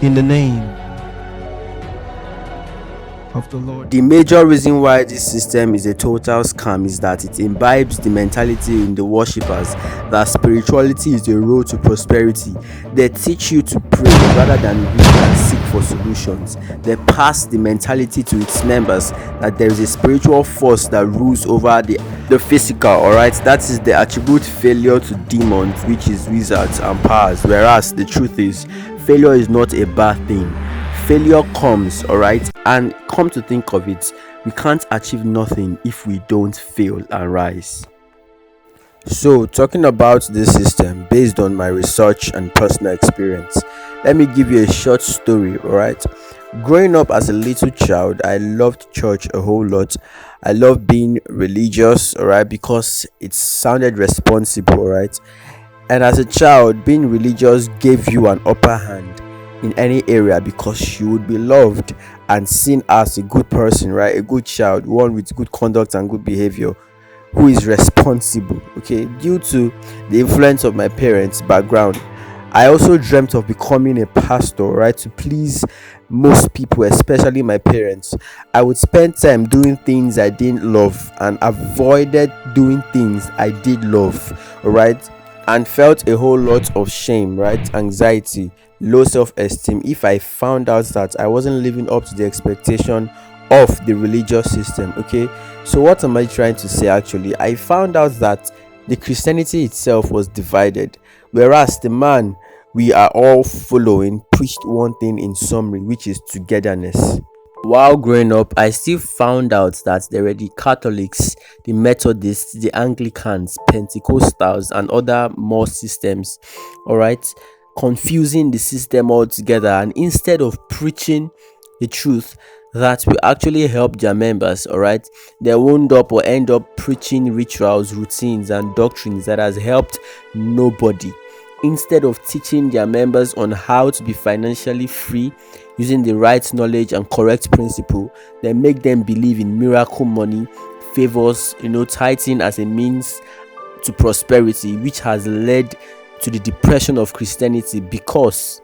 in the name of the Lord. The major reason why this system is a total scam is that it imbibes the mentality in the worshippers that spirituality is the road to prosperity. They teach you to pray rather than read and seek for solutions. They pass the mentality to its members that there is a spiritual force that rules over the physical, alright? That is, they attribute failure to demons, which is wizards and powers, whereas the truth is, failure is not a bad thing. Failure comes, alright, and come to think of it, we can't achieve nothing if we don't fail and rise. So, talking about this system based on my research and personal experience, let me give you a short story, alright. Growing up as a little child, I loved church a whole lot. I loved being religious, alright, because it sounded responsible, alright. And as a child, being religious gave you an upper hand in any area because you would be loved and seen as a good person, right? A good child, one with good conduct and good behavior, who is responsible. Okay, due to the influence of my parents' background, I also dreamt of becoming a pastor, right? To please most people, especially my parents. I would spend time doing things I didn't love and avoided doing things I did love, right? And felt a whole lot of shame, right? Anxiety, low self-esteem if I found out that I wasn't living up to the expectation of the religious system. Okay, so what am I trying to say? Actually, I found out that the Christianity itself was divided, whereas the man we are all following preached one thing in summary, which is togetherness. While growing up, I still found out that there were the Catholics, the Methodists, the Anglicans, Pentecostals, and other more systems, all right, confusing the system altogether. And instead of preaching the truth that will actually help their members, all right, they wound up or end up preaching rituals, routines, and doctrines that has helped nobody. Instead of teaching their members on how to be financially free using the right knowledge and correct principle, they make them believe in miracle money, favors, tithing as a means to prosperity, which has led to the depression of Christianity because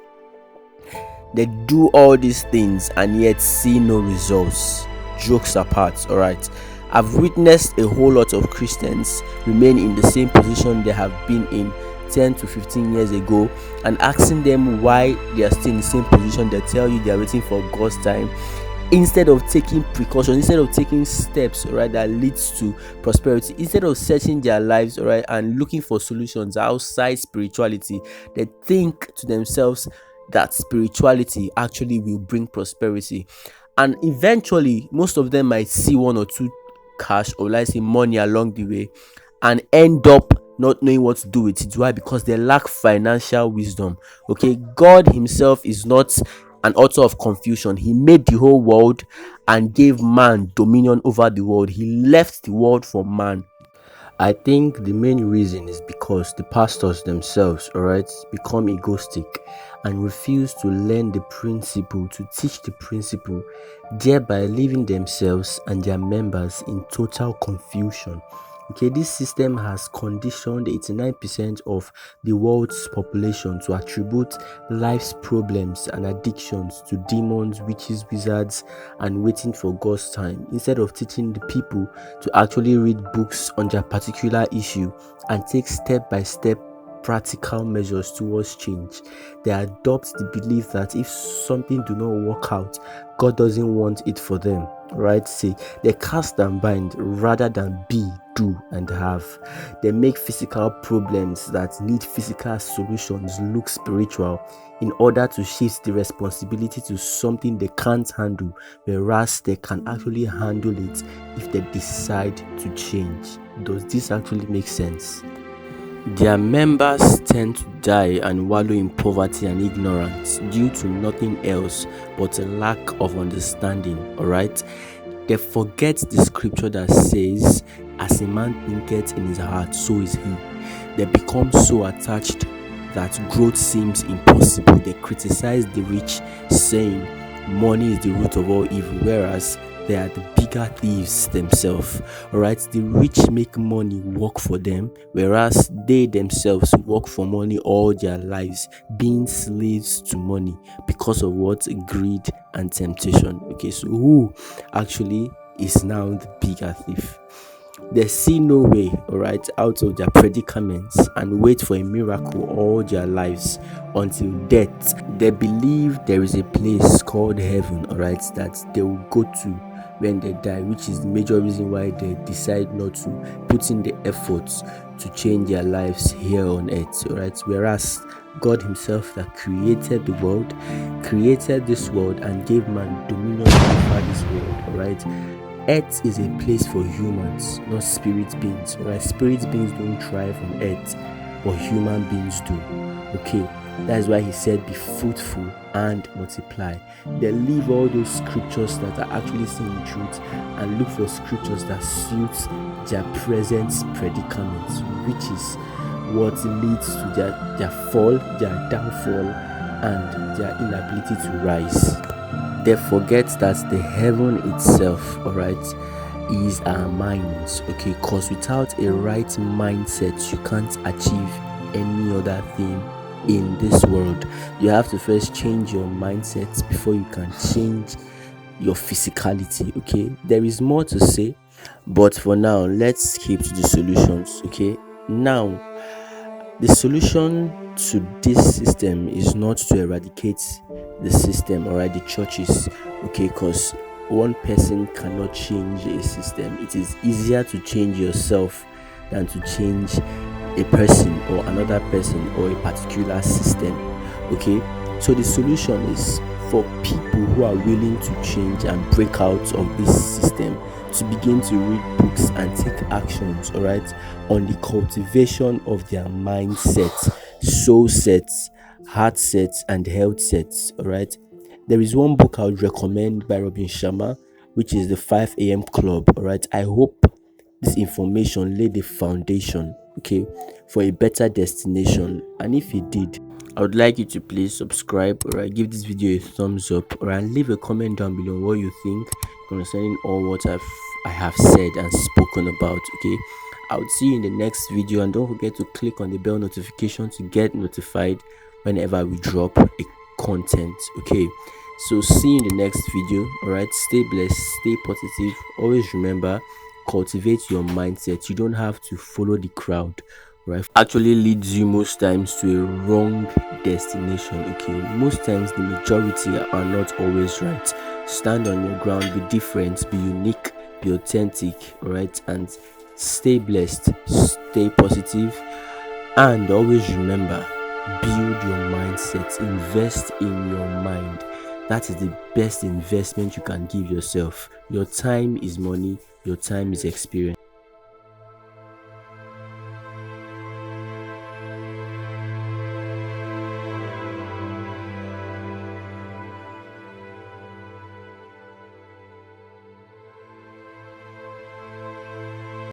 they do all these things and yet see no results. Jokes apart, alright. I've witnessed a whole lot of Christians remain in the same position they have been in 10 to 15 years ago, and asking them why they are still in the same position. They tell you they are waiting for God's time instead of taking precautions, instead of taking steps, right, that leads to prosperity, instead of searching their lives, right, and looking for solutions outside spirituality. They think to themselves that spirituality actually will bring prosperity, and eventually most of them might see one or two cash, or let's say money, along the way, and end up not knowing what to do with it. Why? Because they lack financial wisdom. Okay, God himself is not an author of confusion. He made the whole world and gave man dominion over the world. He left the world for man. I think the main reason is because the pastors themselves, alright, become egoistic and refuse to learn the principle, to teach the principle, thereby leaving themselves and their members in total confusion. Okay, this system has conditioned 89% of the world's population to attribute life's problems and addictions to demons, witches, wizards, and waiting for God's time, instead of teaching the people to actually read books on their particular issue and take step-by-step practical measures towards change. They adopt the belief that if something do not work out, God doesn't want it for them, right? See, they cast and bind rather than be, do, and have. They make physical problems that need physical solutions look spiritual in order to shift the responsibility to something they can't handle, whereas they can actually handle it if they decide to change. Does this actually make sense? Their members tend to die and wallow in poverty and ignorance due to nothing else but a lack of understanding, alright? They forget the scripture that says, as a man thinketh in his heart, so is he. They become so attached that growth seems impossible. They criticize the rich, saying, money is the root of all evil, whereas they are the bigger thieves themselves. All right, the rich make money work for them, whereas they themselves work for money all their lives, being slaves to money because of what? Greed and temptation. Okay, so who actually is now the bigger thief? They see no way, all right, out of their predicaments and wait for a miracle all their lives until death. They believe there is a place called heaven, all right, that they will go to when they die, which is the major reason why they decide not to put in the efforts to change their lives here on earth, all right. Whereas God Himself, that created the world, created this world, and gave man dominion over this world, all right. Earth is a place for humans, not spirit beings. Right? Spirit beings don't thrive on earth, but human beings do. Okay, that is why He said, "Be fruitful and multiply." They leave all those scriptures that are actually saying truth and look for scriptures that suits their present predicament, which is what leads to their fall, their downfall, and their inability to rise. They forget that the heaven itself, all right, is our minds. Okay, because without a right mindset, you can't achieve any other thing in this world. You have to first change your mindset before you can change your physicality. Okay, there is more to say, but for now, let's skip to the solutions. Okay, now the solution to this system is not to eradicate the system, alright, the churches, okay, because one person cannot change a system. It is easier to change yourself than to change a person or another person or a particular system. Okay, so the solution is for people who are willing to change and break out of this system to begin to read books and take actions, all right, on the cultivation of their mindset, soul sets, heart sets, and health sets. All right, there is one book I would recommend by Robin Sharma, which is the 5 a.m. Club. All right, I hope this information laid the foundation, okay, for a better destination. And if it did, I would like you to please subscribe, or give this video a thumbs up, or leave a comment down below what you think concerning all what I have said and spoken about. Okay, I will see you in the next video, and don't forget to click on the bell notification to get notified whenever we drop a content. Okay, so see you in the next video. All right, stay blessed, stay positive. Always remember, cultivate your mindset. You don't have to follow the crowd, right? Actually leads you most times to a wrong destination. Okay, most times the majority are not always right. Stand on your ground, be different, be unique, be authentic, all right, and stay blessed, stay positive, and always remember, build your mindset, invest in your mind. That is the best investment you can give yourself. Your time is money, your time is experience.